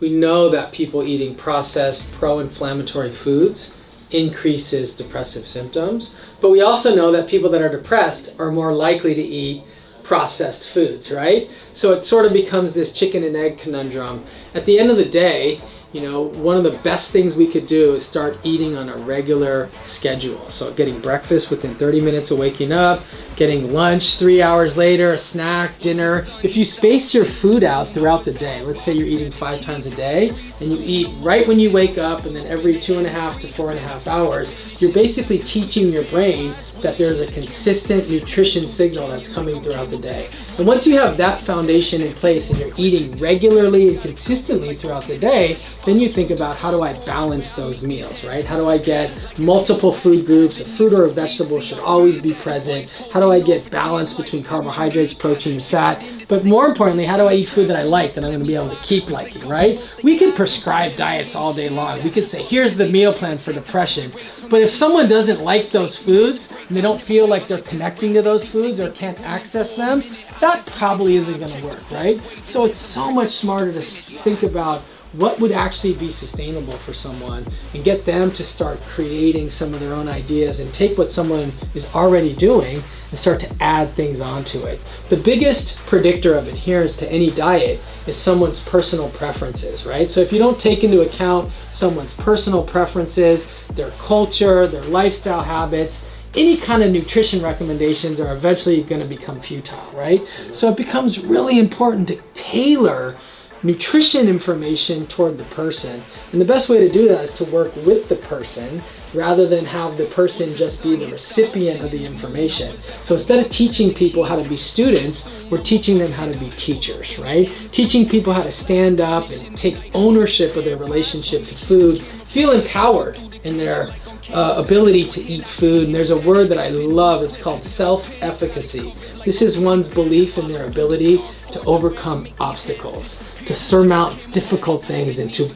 We know that people eating processed pro-inflammatory foods increases depressive symptoms, but we also know that people that are depressed are more likely to eat processed foods, right? So it sort of becomes this chicken and egg conundrum. At the end of the day, one of the best things we could do is start eating on a regular schedule. So getting breakfast within 30 minutes of waking up, getting lunch 3 hours later, a snack, dinner. If you space your food out throughout the day, let's say you're eating 5 times a day, and you eat right when you wake up and then every 2.5 to 4.5 hours, you're basically teaching your brain that there's a consistent nutrition signal that's coming throughout the day. And once you have that foundation in place and you're eating regularly and consistently throughout the day, then you think about, how do I balance those meals, right? How do I get multiple food groups? A fruit or a vegetable should always be present. How do I get balance between carbohydrates, protein, and fat? But more importantly, how do I eat food that I like, that I'm going to be able to keep liking, right? We can prescribe diets all day long. We could say, here's the meal plan for depression. But if someone doesn't like those foods and they don't feel like they're connecting to those foods or can't access them, that probably isn't going to work, right? So it's so much smarter to think about what would actually be sustainable for someone and get them to start creating some of their own ideas and take what someone is already doing and start to add things onto it. The biggest predictor of adherence to any diet is someone's personal preferences, right? So if you don't take into account someone's personal preferences, their culture, their lifestyle habits, any kind of nutrition recommendations are eventually going to become futile, right? So it becomes really important to tailor nutrition information toward the person. And the best way to do that is to work with the person rather than have the person just be the recipient of the information. So instead of teaching people how to be students, we're teaching them how to be teachers, right? Teaching people how to stand up and take ownership of their relationship to food, feel empowered in their ability to eat food. And there's a word that I love, it's called self-efficacy. This is one's belief in their ability to overcome obstacles, to surmount difficult things, and to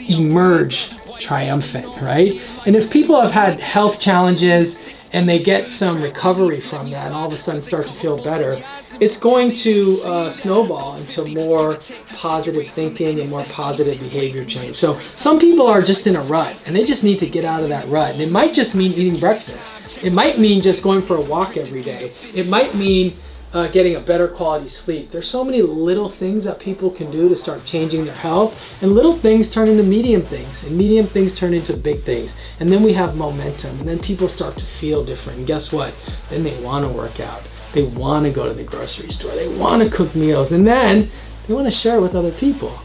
emerge triumphant, right? And if people have had health challenges and they get some recovery from that and all of a sudden start to feel better, it's going to snowball into more positive thinking and more positive behavior change. So some people are just in a rut and they just need to get out of that rut. And it might just mean eating breakfast. It might mean just going for a walk every day. It might mean getting a better quality sleep. There's so many little things that people can do to start changing their health, and little things turn into medium things, and medium things turn into big things. And then we have momentum, and then people start to feel different. And guess what? Then they want to work out. They want to go to the grocery store. They want to cook meals, and then they want to share it with other people.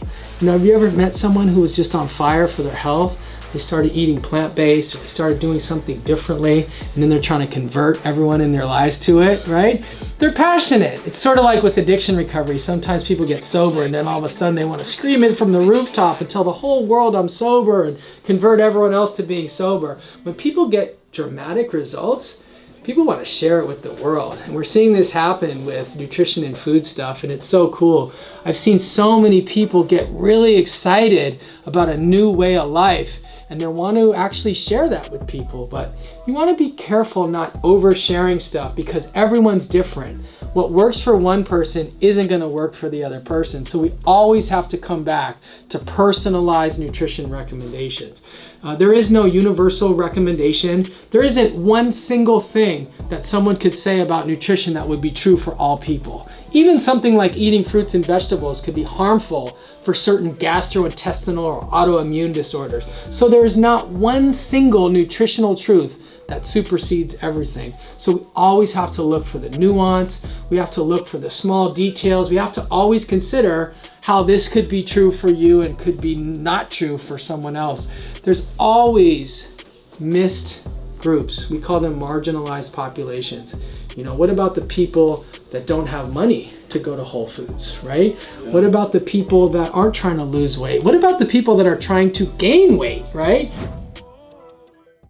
Have you ever met someone who was just on fire for their health? They started eating plant-based, or they started doing something differently, and then they're trying to convert everyone in their lives to it, right? They're passionate. It's sort of like with addiction recovery. Sometimes people get sober and then all of a sudden they want to scream it from the rooftop and tell the whole world I'm sober and convert everyone else to being sober. When people get dramatic results, people want to share it with the world. And we're seeing this happen with nutrition and food stuff, and it's so cool. I've seen so many people get really excited about a new way of life, and they want to actually share that with people. But you want to be careful not oversharing stuff, because everyone's different. What works for one person isn't going to work for the other person. So we always have to come back to personalized nutrition recommendations. There is no universal recommendation. There isn't one single thing that someone could say about nutrition that would be true for all people. Even something like eating fruits and vegetables could be harmful for certain gastrointestinal or autoimmune disorders. So there is not one single nutritional truth that supersedes everything. So we always have to look for the nuance. We have to look for the small details. We have to always consider how this could be true for you and could be not true for someone else. There's always missed groups. We call them marginalized populations. What about the people that don't have money to go to Whole Foods, right? What about the people that aren't trying to lose weight? What about the people that are trying to gain weight, right?